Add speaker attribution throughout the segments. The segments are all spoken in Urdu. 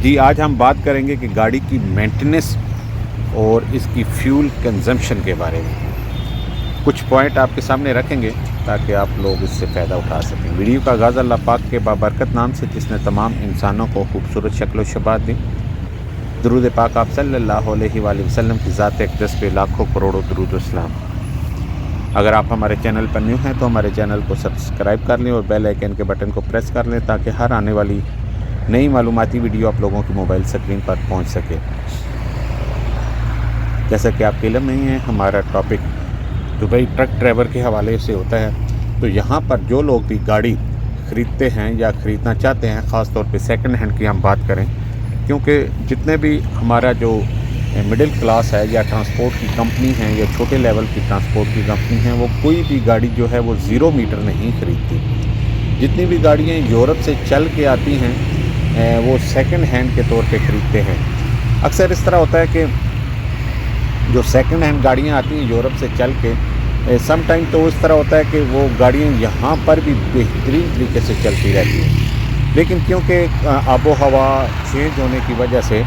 Speaker 1: جی آج ہم بات کریں گے کہ گاڑی کی مینٹیننس اور اس کی فیول کنزمپشن کے بارے میں کچھ پوائنٹ آپ کے سامنے رکھیں گے تاکہ آپ لوگ اس سے فائدہ اٹھا سکیں۔ ویڈیو کا آغاز اللہ پاک کے بابرکت نام سے جس نے تمام انسانوں کو خوبصورت شکل و شباہت دی۔ درود پاک آپ صلی اللہ علیہ وآلہ وسلم کی ذات اقدس پہ لاکھوں کروڑوں درود و سلام۔ اگر آپ ہمارے چینل پر نیو ہیں تو ہمارے چینل کو سبسکرائب کر لیں اور بیل آئیکن کے بٹن کو پریس کر لیں تاکہ ہر آنے والی نئی معلوماتی ویڈیو آپ لوگوں کی موبائل اسکرین پر پہنچ سکے۔ جیسا کہ آپ کے علم میں ہیں ہمارا ٹاپک دبئی ٹرک ڈرائیور کے حوالے سے ہوتا ہے، تو یہاں پر جو لوگ بھی گاڑی خریدتے ہیں یا خریدنا چاہتے ہیں، خاص طور پہ سیکنڈ ہینڈ کی ہم بات کریں، کیونکہ جتنے بھی ہمارا جو مڈل کلاس ہے یا ٹرانسپورٹ کی کمپنی ہیں یا چھوٹے لیول کی ٹرانسپورٹ کی کمپنی ہیں، وہ کوئی بھی گاڑی جو ہے وہ 0 میٹر نہیں خریدتی۔ جتنی بھی گاڑیاں یورپ سے چل کے آتی ہیں وہ سیکنڈ ہینڈ کے طور پہ خریدتے ہیں۔ اکثر اس طرح ہوتا ہے کہ جو سیکنڈ ہینڈ گاڑیاں آتی ہیں یورپ سے چل کے، سم ٹائم تو اس طرح ہوتا ہے کہ وہ گاڑیاں یہاں پر بھی بہترین طریقے سے چلتی رہتی ہیں، لیکن کیونکہ آب و ہوا چینج ہونے کی وجہ سے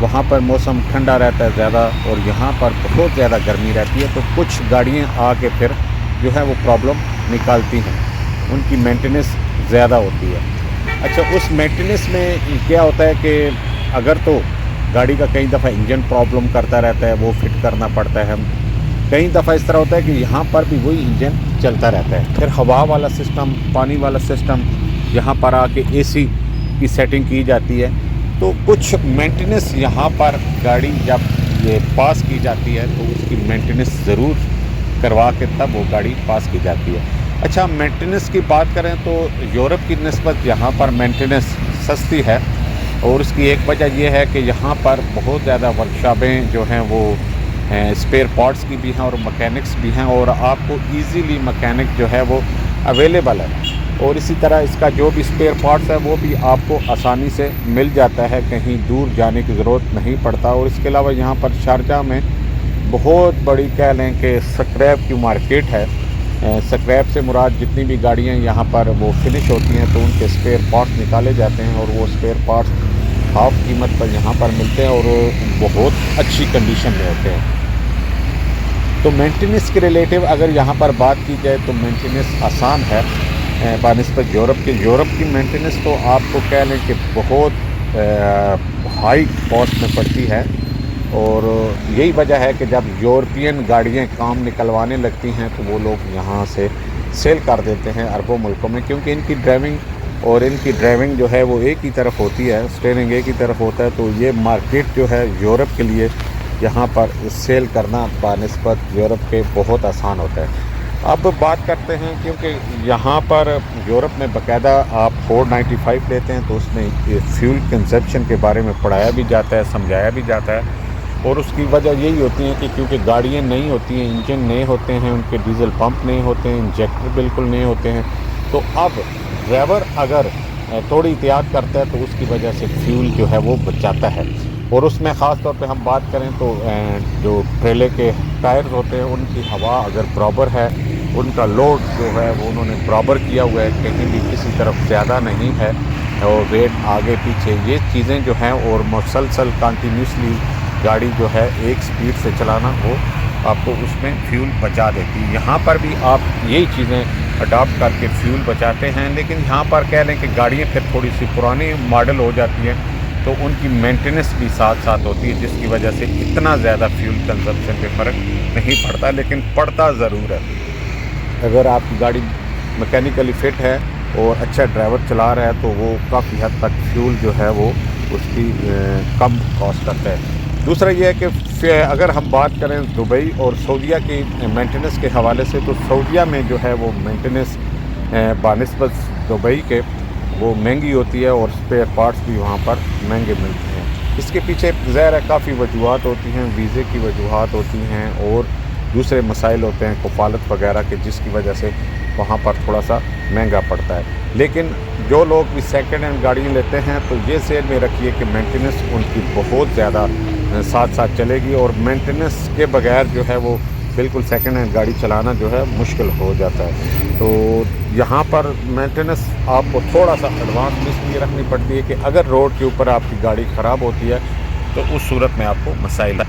Speaker 1: وہاں پر موسم ٹھنڈا رہتا ہے زیادہ اور یہاں پر بہت زیادہ گرمی رہتی ہے، تو کچھ گاڑیاں آ کے پھر جو ہے وہ پرابلم نکالتی ہیں، ان کی مینٹیننس زیادہ ہوتی ہے۔ اچھا، اس مینٹیننس میں کیا ہوتا ہے کہ اگر تو گاڑی کا کئی دفعہ انجن پرابلم کرتا رہتا ہے، وہ فٹ کرنا پڑتا ہے۔ کئی دفعہ اس طرح ہوتا ہے کہ یہاں پر بھی وہی انجن چلتا رہتا ہے، پھر ہوا والا سسٹم، پانی والا سسٹم، یہاں پر آ کے اے سی کی سیٹنگ کی جاتی ہے، تو کچھ مینٹیننس یہاں پر گاڑی جب یہ پاس کی جاتی ہے تو اس کی مینٹیننس ضرور کروا کے تب وہ گاڑی پاس کی جاتی ہے۔ اچھا، مینٹیننس کی بات کریں تو یورپ کی نسبت یہاں پر مینٹیننس سستی ہے، اور اس کی ایک وجہ یہ ہے کہ یہاں پر بہت زیادہ ورکشاپیں جو ہیں وہ اسپیئر پارٹس کی بھی ہیں اور مکینکس بھی ہیں، اور آپ کو ایزیلی مکینک جو ہے وہ اویلیبل ہے، اور اسی طرح اس کا جو بھی اسپیئر پارٹس ہے وہ بھی آپ کو آسانی سے مل جاتا ہے، کہیں دور جانے کی ضرورت نہیں پڑتا۔ اور اس کے علاوہ یہاں پر شارجہ میں بہت بڑی کہہ لیں کہ سکریپ کی مارکیٹ ہے۔ سکریپ سے مراد جتنی بھی گاڑیاں یہاں پر وہ فنش ہوتی ہیں تو ان کے اسپیئر پارٹس نکالے جاتے ہیں، اور وہ اسپیئر پارٹس ہاف قیمت پر یہاں پر ملتے ہیں اور بہت اچھی کنڈیشن میں ہوتے ہیں۔ تو مینٹیننس کے ریلیٹیو اگر یہاں پر بات کی جائے تو مینٹیننس آسان ہے بنسبت یورپ کے۔ یورپ کی مینٹیننس تو آپ کو کہہ لیں کہ بہت ہائی کاسٹ میں پڑتی ہے، اور یہی وجہ ہے کہ جب یورپین گاڑیاں کام نکلوانے لگتی ہیں تو وہ لوگ یہاں سے سیل کر دیتے ہیں عربوں ملکوں میں، کیونکہ ان کی ڈرائیونگ جو ہے وہ ایک ہی طرف ہوتی ہے، اسٹیئرنگ ایک ہی طرف ہوتا ہے، تو یہ مارکیٹ جو ہے یورپ کے لیے یہاں پر سیل کرنا بنسبت یورپ کے بہت آسان ہوتا ہے۔ اب بات کرتے ہیں، کیونکہ یہاں پر یورپ میں باقاعدہ آپ 495 لیتے ہیں تو اس میں فیول کنزمپشن کے بارے میں پڑھایا بھی جاتا ہے، سمجھایا بھی جاتا ہے، اور اس کی وجہ یہی ہوتی ہے کہ کیونکہ گاڑیاں نئی ہوتی ہیں، انجن نئے ہوتے ہیں، ان کے ڈیزل پمپ نئے ہوتے ہیں، انجیکٹر بالکل نئے ہوتے ہیں، تو اب ڈرائیور اگر تھوڑی احتیاط کرتا ہے تو اس کی وجہ سے فیول جو ہے وہ بچاتا ہے۔ اور اس میں خاص طور پہ ہم بات کریں تو جو ٹریلے کے ٹائرز ہوتے ہیں ان کی ہوا اگر برابر ہے، ان کا لوڈ جو ہے وہ انہوں نے برابر کیا ہوا ہے، کہیں بھی کسی طرف زیادہ نہیں ہے، اور ویٹ آگے پیچھے یہ چیزیں جو ہیں، اور مسلسل کنٹینیوسلی گاڑی جو ہے ایک سپیڈ سے چلانا، وہ آپ کو اس میں فیول بچا دیتی ہے۔ یہاں پر بھی آپ یہی چیزیں اڈاپٹ کر کے فیول بچاتے ہیں، لیکن یہاں پر کہہ لیں کہ گاڑیاں پھر تھوڑی سی پرانی ماڈل ہو جاتی ہیں تو ان کی مینٹیننس بھی ساتھ ساتھ ہوتی ہے، جس کی وجہ سے اتنا زیادہ فیول کنزمپشن پہ فرق نہیں پڑتا، لیکن پڑتا ضرور ہے۔ اگر آپ کی گاڑی میکینیکلی فٹ ہے اور اچھا ڈرائیور چلا رہا ہے تو وہ کافی حد تک فیول جو ہے وہ اس کی کم کاسٹ کرتا ہے۔ دوسرا یہ ہے کہ اگر ہم بات کریں دبئی اور سعودیہ کی مینٹیننس کے حوالے سے، تو سعودیہ میں جو ہے وہ مینٹیننس بنسبت دبئی کے وہ مہنگی ہوتی ہے، اور اسپیئر پارٹس بھی وہاں پر مہنگے ملتے ہیں۔ اس کے پیچھے ظاہر ہے کافی وجوہات ہوتی ہیں، ویزے کی وجوہات ہوتی ہیں اور دوسرے مسائل ہوتے ہیں، کفالت وغیرہ کے، جس کی وجہ سے وہاں پر تھوڑا سا مہنگا پڑتا ہے۔ لیکن جو لوگ بھی سیکنڈ ہینڈ گاڑیاں لیتے ہیں تو یہ ذہن میں رکھیے کہ مینٹیننس ان کی بہت زیادہ ساتھ ساتھ چلے گی، اور مینٹیننس کے بغیر جو ہے وہ بالکل سیکنڈ ہینڈ گاڑی چلانا جو ہے مشکل ہو جاتا ہے. تو یہاں پر مینٹیننس آپ کو تھوڑا سا ایڈوانس میں اس لیے رکھنی پڑتی ہے کہ اگر روڈ کے اوپر آپ کی گاڑی خراب ہوتی ہے تو اس صورت میں آپ کو مسائل